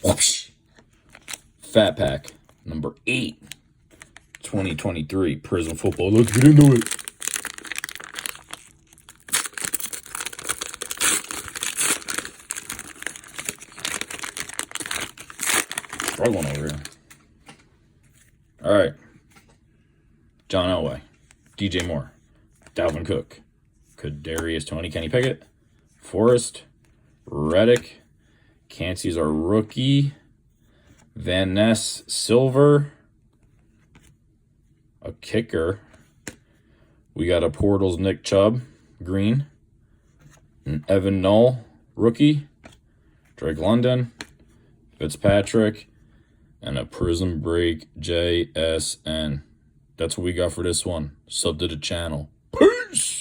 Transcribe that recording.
Whoosh. Fat Pack, number 8, 2023, PRIZM Football. Let's get into it. Struggling over here. All right. John Elway, DJ Moore, Dalvin Cook, Kadarius Toney, Kenny Pickett, Forrest, Reddick, Cansey's our rookie, Van Ness, silver, a kicker. We got a Portals Nick Chubb, green, an Evan Null, rookie, Drake London, Fitzpatrick, and a Prism Break JSN. That's what we got for this one. Sub to the channel. Peace!